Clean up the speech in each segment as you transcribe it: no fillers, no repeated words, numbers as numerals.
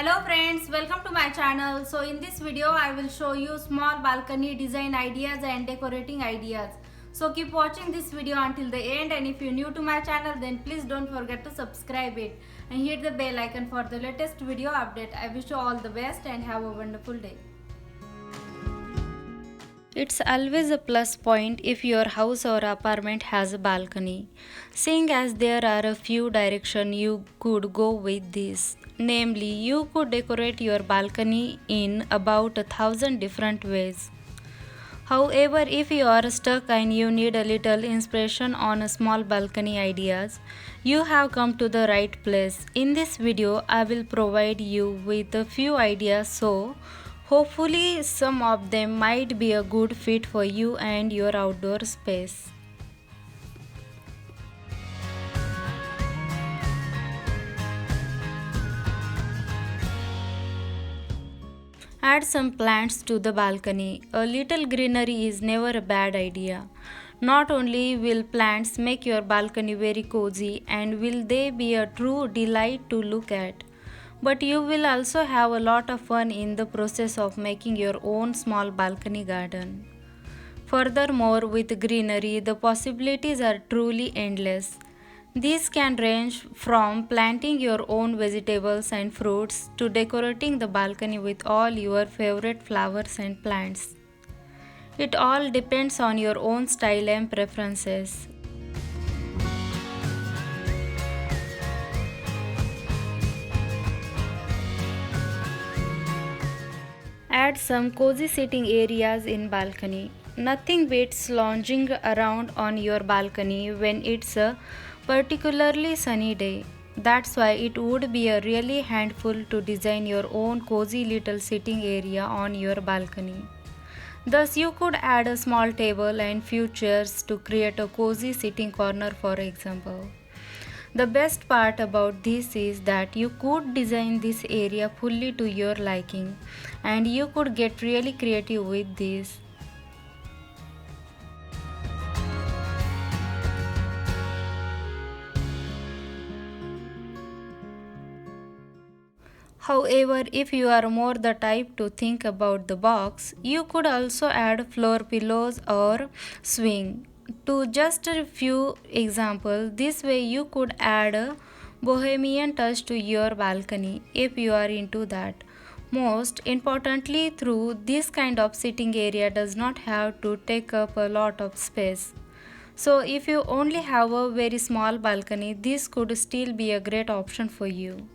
Hello friends, welcome to my channel. So in this video I will show you small balcony design ideas and decorating ideas. So keep watching this video until the end, and if you're new to my channel then please don't forget to subscribe it and hit the bell icon for the latest video update. I wish you all the best and have a wonderful day. It's always a plus point if your house or apartment has a balcony, seeing as there are a few directions you could go with this. Namely, you could decorate your balcony in about 1,000 different ways. However, if you are stuck and you need a little inspiration on a small balcony ideas, you have come to the right place. In this video, I will provide you with a few ideas, so hopefully some of them might be a good fit for you and your outdoor space. Add some plants to the balcony. A little greenery is never a bad idea. Not only will plants make your balcony very cozy and will they be a true delight to look at, but you will also have a lot of fun in the process of making your own small balcony garden. Furthermore, with greenery, the possibilities are truly endless. These can range from planting your own vegetables and fruits to decorating the balcony with all your favorite flowers and plants. It all depends on your own style and preferences. Add some cozy sitting areas in balcony. Nothing beats lounging around on your balcony when it's a particularly sunny day. That's why it would be a really handful to design your own cozy little sitting area on your balcony. Thus, you could add a small table and few chairs to create a cozy sitting corner, for example. The best part about this is that you could design this area fully to your liking, and you could get really creative with this. However, if you are more the type to think about the box, you could also add floor pillows or swing. To just a few examples, this way you could add a bohemian touch to your balcony if you are into that. Most importantly, through this kind of sitting area does not have to take up a lot of space. So if you only have a very small balcony, this could still be a great option for you.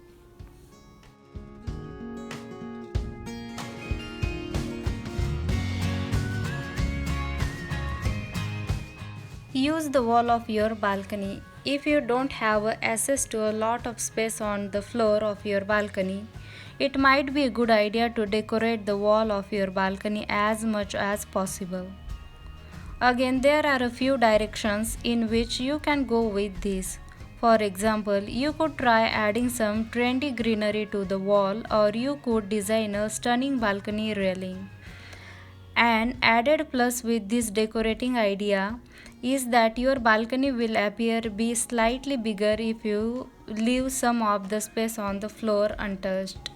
Use the wall of your balcony. If you don't have access to a lot of space on the floor of your balcony, it might be a good idea to decorate the wall of your balcony as much as possible. Again, there are a few directions in which you can go with this. For example, you could try adding some trendy greenery to the wall, or you could design a stunning balcony railing. An added plus with this decorating idea is that your balcony will appear be slightly bigger if you leave some of the space on the floor untouched.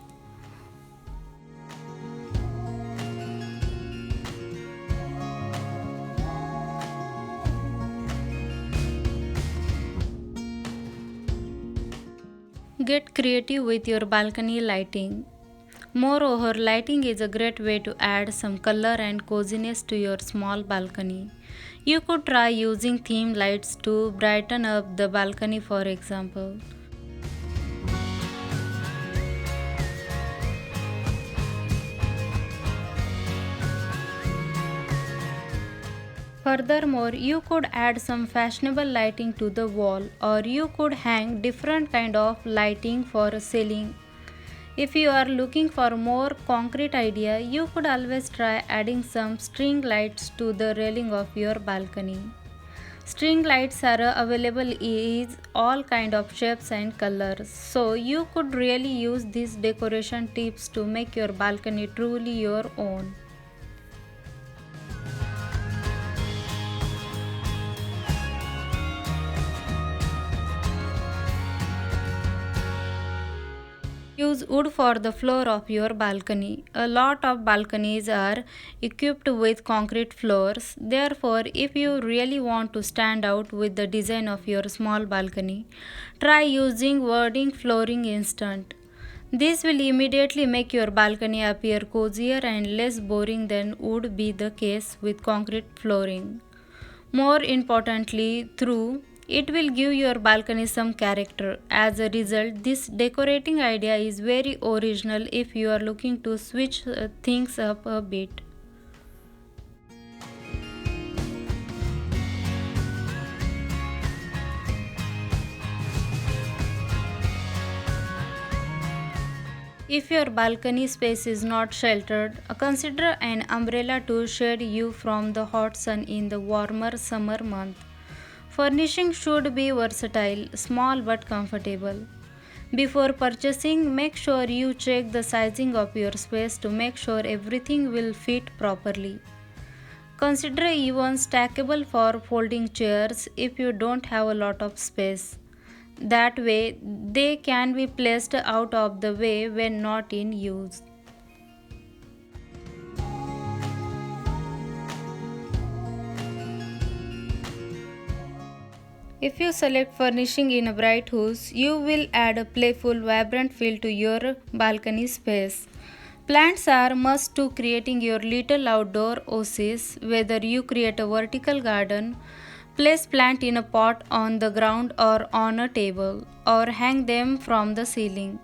Get creative with your balcony lighting. Moreover, lighting is a great way to add some color and coziness to your small balcony. You could try using theme lights to brighten up the balcony, for example. Furthermore, you could add some fashionable lighting to the wall, or you could hang different kind of lighting for a ceiling. If you are looking for a more concrete idea, you could always try adding some string lights to the railing of your balcony. String lights are available in all kind of shapes and colors, so you could really use these decoration tips to make your balcony truly your own. Use wood for the floor of your balcony. A lot of balconies are equipped with concrete floors. Therefore, if you really want to stand out with the design of your small balcony, try using wooden flooring instead. This will immediately make your balcony appear cozier and less boring than would be the case with concrete flooring. More importantly, through it will give your balcony some character. As a result, this decorating idea is very original if you are looking to switch things up a bit. If your balcony space is not sheltered, consider an umbrella to shade you from the hot sun in the warmer summer month. Furnishing should be versatile, small but comfortable. Before purchasing, make sure you check the sizing of your space to make sure everything will fit properly. Consider even stackable for folding chairs if you don't have a lot of space. That way, they can be placed out of the way when not in use. If you select furnishing in a bright hues, you will add a playful, vibrant feel to your balcony space. Plants are must to creating your little outdoor oasis. Whether you create a vertical garden, place plant in a pot on the ground or on a table, or hang them from the ceiling.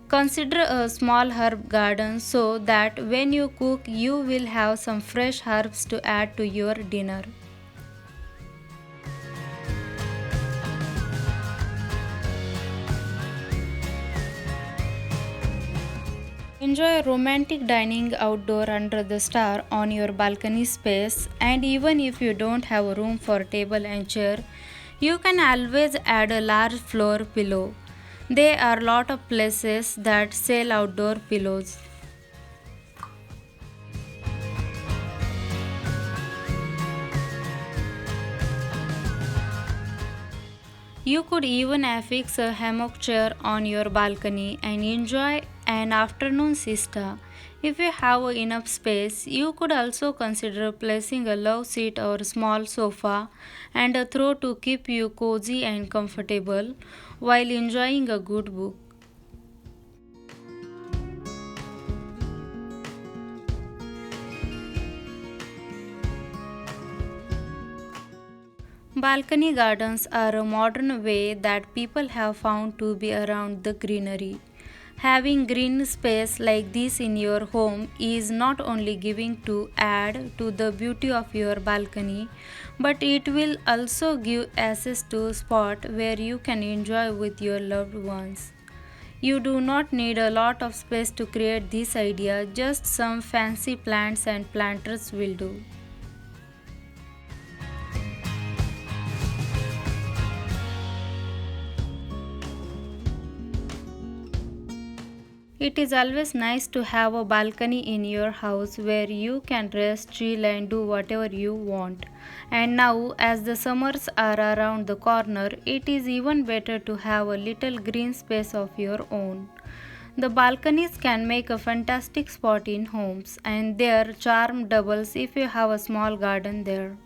Consider a small herb garden so that when you cook, you will have some fresh herbs to add to your dinner. Enjoy romantic dining outdoor under the star on your balcony space, and even if you don't have a room for table and chair, you can always add a large floor pillow. There are a lot of places that sell outdoor pillows. You could even affix a hammock chair on your balcony and enjoy an afternoon siesta. If you have enough space, you could also consider placing a love seat or small sofa and a throw to keep you cozy and comfortable while enjoying a good book. Balcony gardens are a modern way that people have found to be around the greenery. Having green space like this in your home is not only giving to add to the beauty of your balcony, but it will also give access to a spot where you can enjoy with your loved ones. You do not need a lot of space to create this idea, just some fancy plants and planters will do. It is always nice to have a balcony in your house where you can rest, chill, and do whatever you want. And now, as the summers are around the corner, it is even better to have a little green space of your own. The balconies can make a fantastic spot in homes, and their charm doubles if you have a small garden there.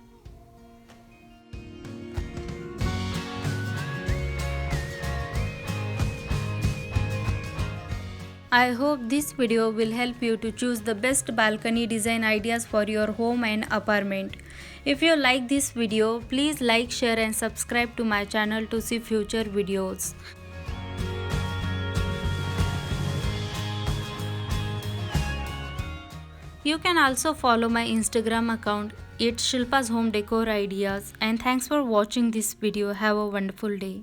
I hope this video will help you to choose the best balcony design ideas for your home and apartment. If you like this video, please like, share and subscribe to my channel to see future videos. You can also follow my Instagram account. It's Shilpa's Home Decor Ideas, and thanks for watching this video. Have a wonderful day.